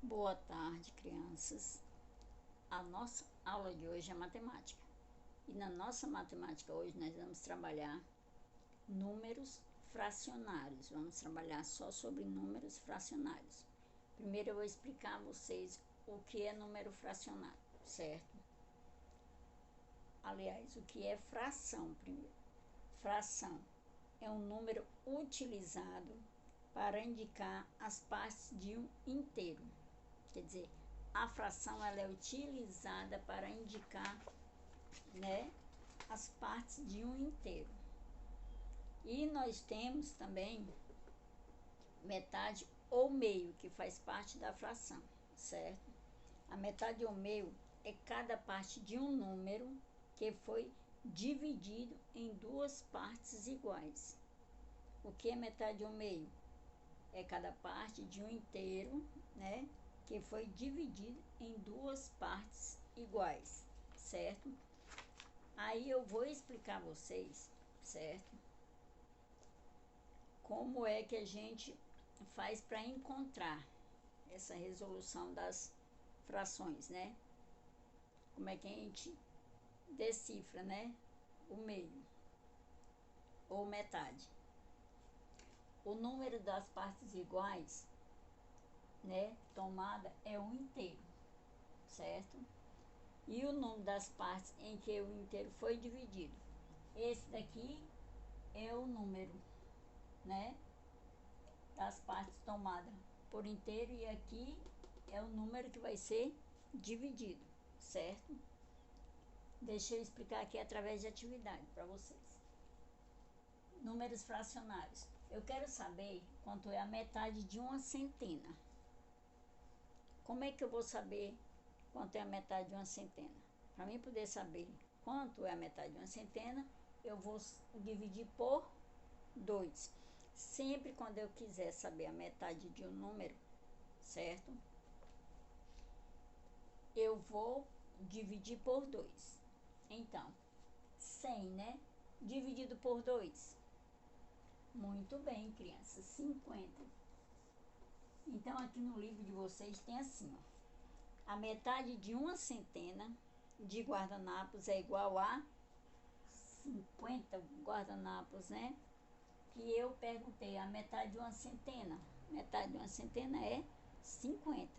Boa tarde, crianças. A nossa aula de hoje é matemática. E na nossa matemática hoje nós vamos trabalhar números fracionários. Vamos trabalhar só sobre números fracionários. Primeiro eu vou explicar a vocês o que é número fracionário, certo? Aliás, o que é fração primeiro. Fração é um número utilizado para indicar as partes de um inteiro. Quer dizer, a fração ela é utilizada para indicar, né, as partes de um inteiro. E nós temos também metade ou meio, que faz parte da fração, certo? A metade ou meio é cada parte de um número que foi dividido em duas partes iguais. O que é metade ou meio? É cada parte de um inteiro, né, que foi dividido em duas partes iguais, certo? Aí eu vou explicar a vocês, certo? Como é que a gente faz para encontrar essa resolução das frações, né? Como é que a gente decifra, né, o meio ou metade. O número das partes iguais, né, tomada é um inteiro, certo? E o número das partes em que o inteiro foi dividido. Esse daqui é o número, né, das partes tomadas por inteiro, e aqui é o número que vai ser dividido, certo? Deixa eu explicar aqui através de atividade para vocês. Números fracionários. Eu quero saber quanto é a metade de uma centena. Como é que eu vou saber quanto é a metade de uma centena? Para mim poder saber quanto é a metade de uma centena, eu vou dividir por 2. Sempre quando eu quiser saber a metade de um número, certo? Eu vou dividir por 2. Então, 100, né? Dividido por 2. Muito bem, crianças, 50. Então, aqui no livro de vocês tem assim, ó. A metade de uma centena de guardanapos é igual a 50 guardanapos, né? Que eu perguntei, a metade de uma centena. Metade de uma centena é 50.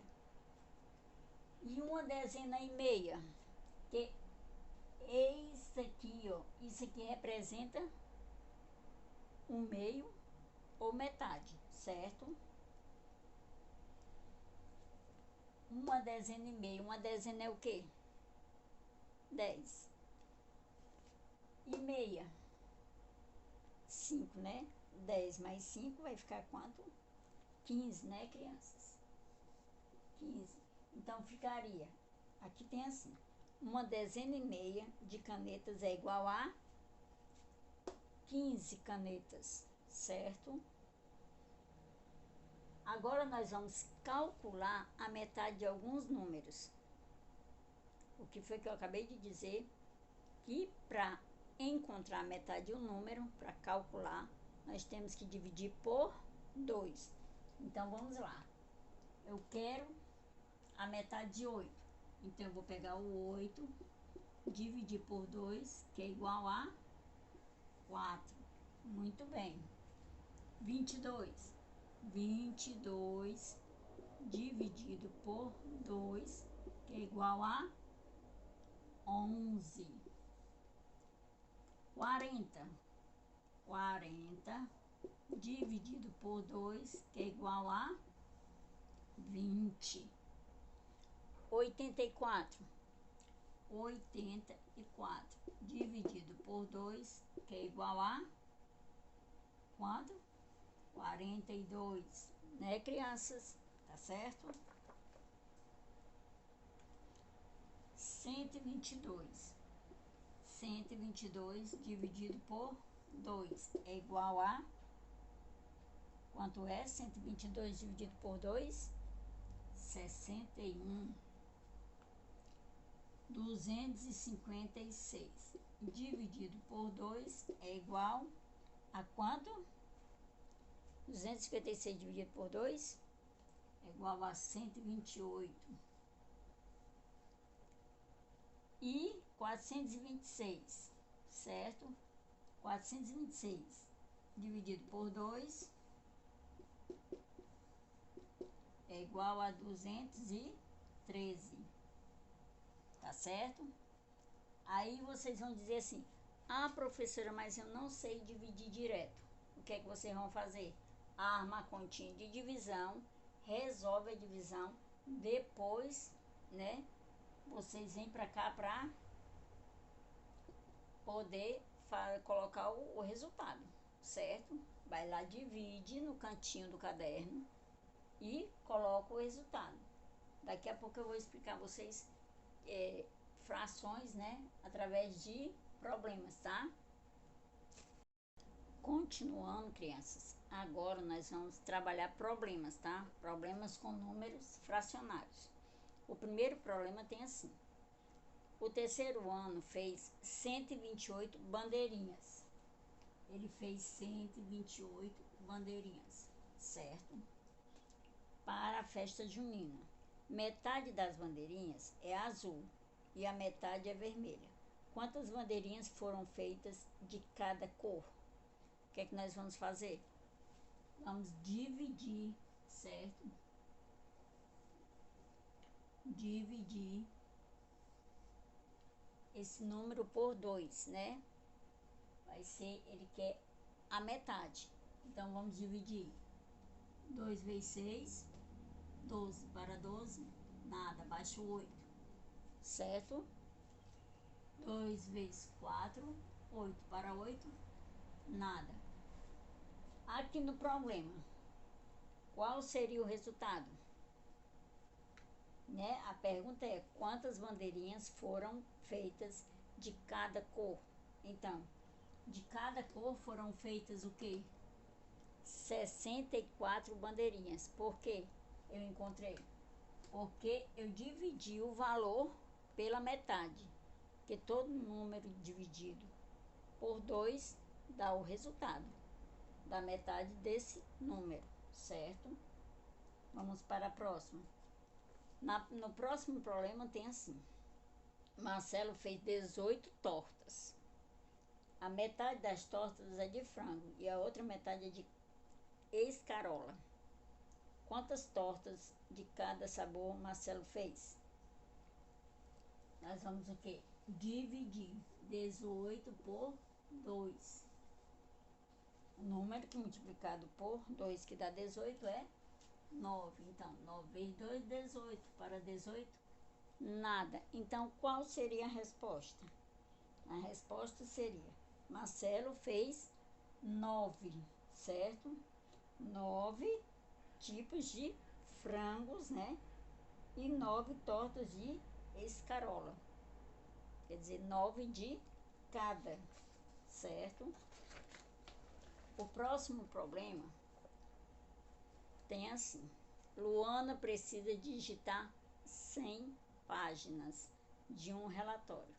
E uma dezena e meia, que é isso aqui, ó. Isso aqui representa um meio ou metade, certo? Uma dezena e meia. Uma dezena é o quê? 10. E meia? 5, né? 10 mais 5 vai ficar quanto? 15, né, crianças? 15. Então ficaria, aqui tem assim, uma dezena e meia de canetas é igual a 15 canetas, certo? Agora nós vamos calcular a metade de alguns números. O que foi que eu acabei de dizer? Que para encontrar a metade de um número, para calcular, nós temos que dividir por 2. Então vamos lá. Eu quero a metade de 8. Então eu vou pegar o 8, dividir por 2, que é igual a 4. Muito bem. 22. 22 dividido por 2, que é igual a 11. 40. 40 dividido por 2, que é igual a 20. 84. 84 dividido por 2, que é igual a quanto? 42, né, crianças? Tá certo? 122. 122 dividido por 2 é igual a quanto é 122 dividido por 2? 61. 256 dividido por 2 é igual a quanto? 256 dividido por 2? é igual a 128 e 426, certo? 426 dividido por 2 é igual a 213, tá certo? Aí vocês vão dizer assim: ah, professora, mas eu não sei dividir direto. O que é que vocês vão fazer? Arma a continha de divisão, resolve a divisão, depois, né, vocês vêm para cá para poder colocar o resultado, certo? Vai lá, divide no cantinho do caderno e coloca o resultado. Daqui a pouco eu vou explicar a vocês frações, né, através de problemas, tá? Continuando, crianças, agora nós vamos trabalhar problemas, tá? Problemas com números fracionários. O primeiro problema tem assim: o terceiro ano fez 128 bandeirinhas. Ele fez 128 bandeirinhas, certo? Para a festa junina. Metade das bandeirinhas é azul e a metade é vermelha. Quantas bandeirinhas foram feitas de cada cor? O que é que nós vamos fazer? Vamos dividir, certo? Dividir esse número por 2, né? Vai ser, ele quer a metade. Então, vamos dividir 2 vezes 6, 12 para 12, nada, abaixo 8, certo? 2 vezes 4, 8 para 8, nada. Aqui no problema, qual seria o resultado? Né? A pergunta é: quantas bandeirinhas foram feitas de cada cor? Então, de cada cor foram feitas o quê? 64 bandeirinhas. Por quê? Eu encontrei. Porque eu dividi o valor pela metade. Porque todo número dividido por 2 dá o resultado da metade desse número, certo? Vamos para a próxima. No próximo problema tem assim: Marcelo fez 18 tortas. A metade das tortas é de frango e a outra metade é de escarola. Quantas tortas de cada sabor Marcelo fez? Nós vamos o quê? Dividir 18 por 2. O número que multiplicado por 2, que dá 18, é 9. Então, 9 vezes 2, 18. Para 18, nada. Então, qual seria a resposta? A resposta seria: Marcelo fez 9, certo? 9 tipos de frangos, né? E 9 tortas de escarola. Quer dizer, 9 de cada, certo? O próximo problema tem assim: Luana precisa digitar 100 páginas de um relatório.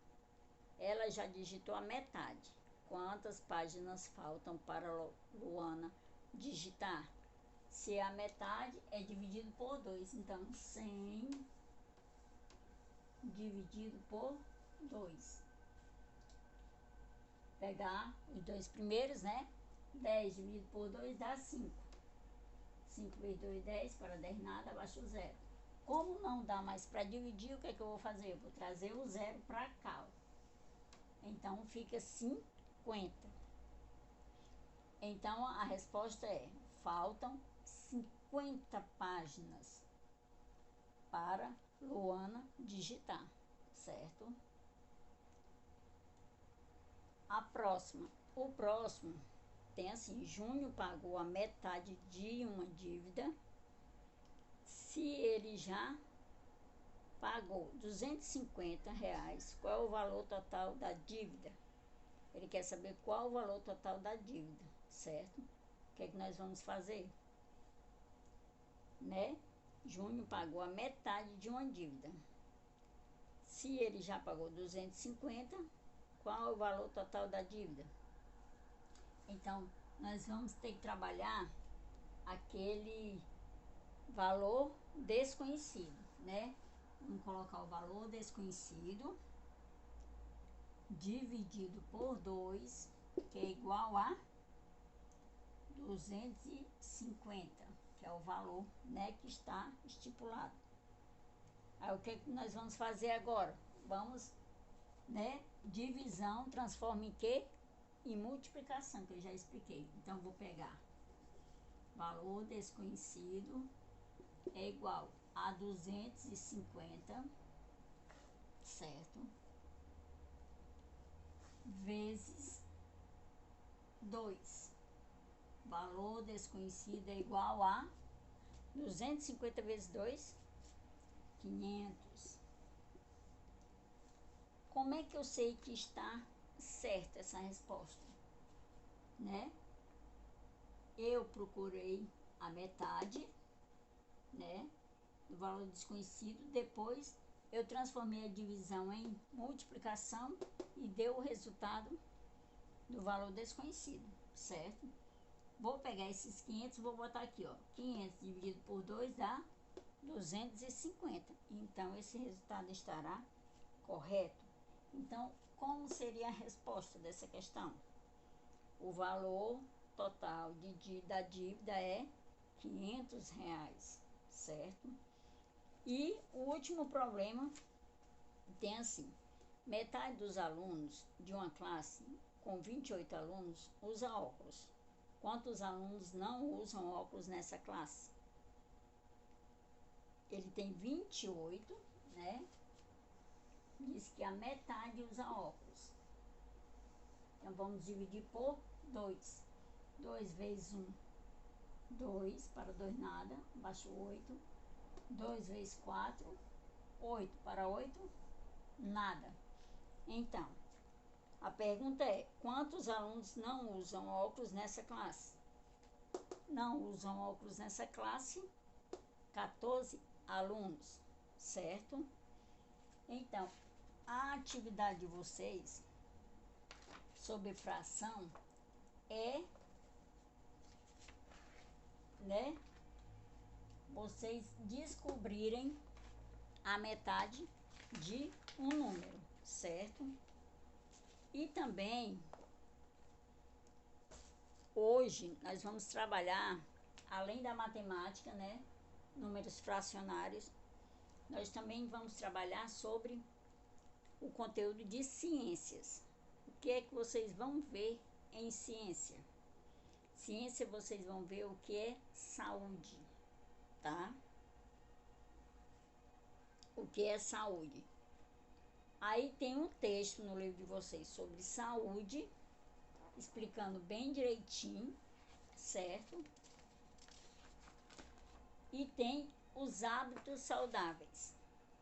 Ela já digitou a metade. Quantas páginas faltam para Luana digitar? Se a metade é dividido por 2, então 100 dividido por 2. Pegar os dois primeiros, né? 10 dividido por 2 dá 5. 5 vezes 2, 10, para 10 nada, abaixo o zero. Como não dá mais para dividir, o que é que eu vou fazer? Eu vou trazer o zero para cá, ó. Então, fica 50. Então, a resposta é: faltam 50 páginas para Luana digitar, certo? O próximo tem assim: Júnior pagou a metade de uma dívida. Se ele já pagou R$ 250, qual é o valor total da dívida? Ele quer saber qual o valor total da dívida, certo? O que é que nós vamos fazer? Né? Júnior pagou a metade de uma dívida. Se ele já pagou 250, qual é o valor total da dívida? Então, nós vamos ter que trabalhar aquele valor desconhecido, né? Vamos colocar o valor desconhecido dividido por 2, que é igual a 250, que é o valor, né, que está estipulado. Aí o que nós vamos fazer agora? Vamos, né, divisão transforma em quê? Em multiplicação, que eu já expliquei. Então vou pegar valor desconhecido é igual a 250, certo? Vezes 2. Valor desconhecido é igual a 250 vezes 2, 500. Como é que eu sei que está certa essa resposta, né? Eu procurei a metade, né, do valor desconhecido, depois eu transformei a divisão em multiplicação e deu o resultado do valor desconhecido, certo? Vou pegar esses 500, vou botar aqui, ó, 500 dividido por 2 dá 250. Então, esse resultado estará correto. Então, como seria a resposta dessa questão? O valor total da dívida é R$ 500, certo? E o último problema tem assim: metade dos alunos de uma classe com 28 alunos usa óculos. Quantos alunos não usam óculos nessa classe? Ele tem 28, né? Diz que a metade usa óculos. Então vamos dividir por 2. 2 vezes 1, 2, para 2 nada, abaixo 8. 2 vezes 4, 8, para 8, nada. Então, a pergunta é: quantos alunos não usam óculos nessa classe? Não usam óculos nessa classe 14 alunos, certo? Então, a atividade de vocês sobre fração é, né, vocês descobrirem a metade de um número, certo? E também hoje nós vamos trabalhar, além da matemática, né, números fracionários, nós também vamos trabalhar sobre o conteúdo de ciências. O que é que vocês vão ver em ciência? Ciência, vocês vão ver o que é saúde, tá? O que é saúde? Aí tem um texto no livro de vocês sobre saúde, explicando bem direitinho, certo? E tem os hábitos saudáveis,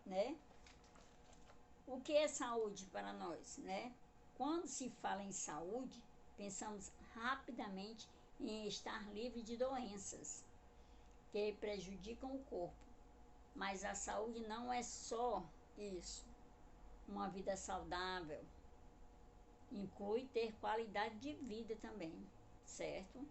né? O que é saúde para nós, né? Quando se fala em saúde, pensamos rapidamente em estar livre de doenças que prejudicam o corpo. Mas a saúde não é só isso. Uma vida saudável inclui ter qualidade de vida também, certo?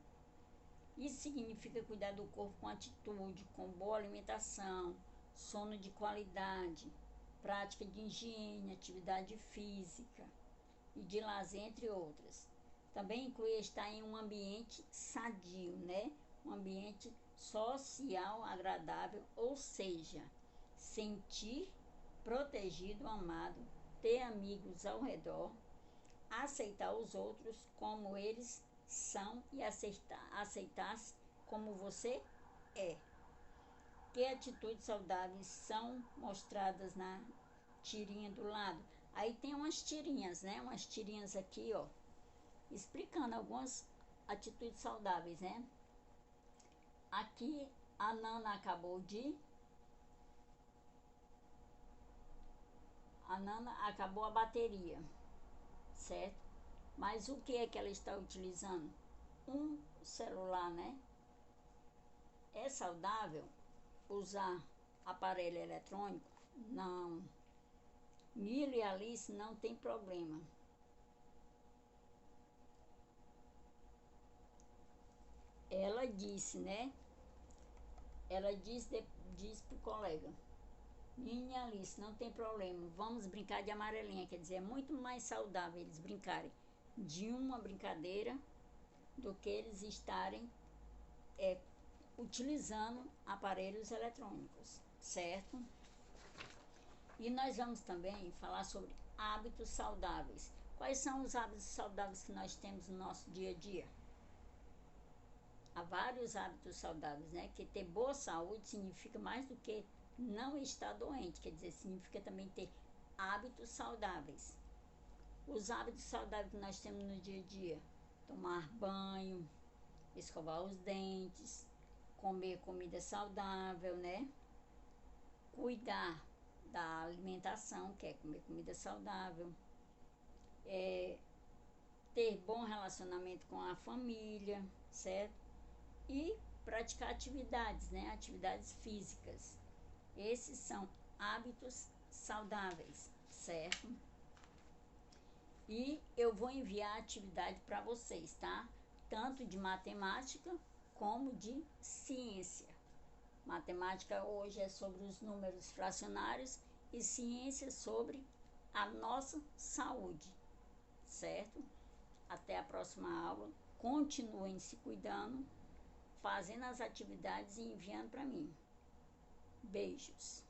Isso significa cuidar do corpo com atitude, com boa alimentação, sono de qualidade, prática de higiene, atividade física e de lazer, entre outras. Também inclui estar em um ambiente sadio, né? Um ambiente social agradável, ou seja, sentir protegido, amado, ter amigos ao redor, aceitar os outros como eles são e aceitar-se como você é. Que atitudes saudáveis são mostradas na tirinha do lado? Aí tem umas tirinhas, né? Umas tirinhas aqui, ó, explicando algumas atitudes saudáveis, né? Aqui a Nana acabou a bateria, certo? Mas o que é que ela está utilizando? Um celular, né? É saudável usar aparelho eletrônico? Não. Milo e Alice não tem problema. Ela disse, né? ela diz pro colega: Minha Alice, não tem problema, vamos brincar de amarelinha. Quer dizer, é muito mais saudável eles brincarem de uma brincadeira do que eles estarem utilizando aparelhos eletrônicos, certo? E nós vamos também falar sobre hábitos saudáveis. Quais são os hábitos saudáveis que nós temos no nosso dia a dia? Há vários hábitos saudáveis, né? Que ter boa saúde significa mais do que não estar doente, quer dizer, significa também ter hábitos saudáveis. Os hábitos saudáveis que nós temos no dia a dia: tomar banho, escovar os dentes, comer comida saudável, né? Cuidar da alimentação, que é comer comida saudável, ter bom relacionamento com a família, certo? E praticar atividades, né? Atividades físicas. Esses são hábitos saudáveis, certo? E eu vou enviar atividade para vocês, tá? Tanto de matemática como de ciência. Matemática hoje é sobre os números fracionários e ciência sobre a nossa saúde, certo? Até a próxima aula. Continuem se cuidando, fazendo as atividades e enviando para mim. Beijos.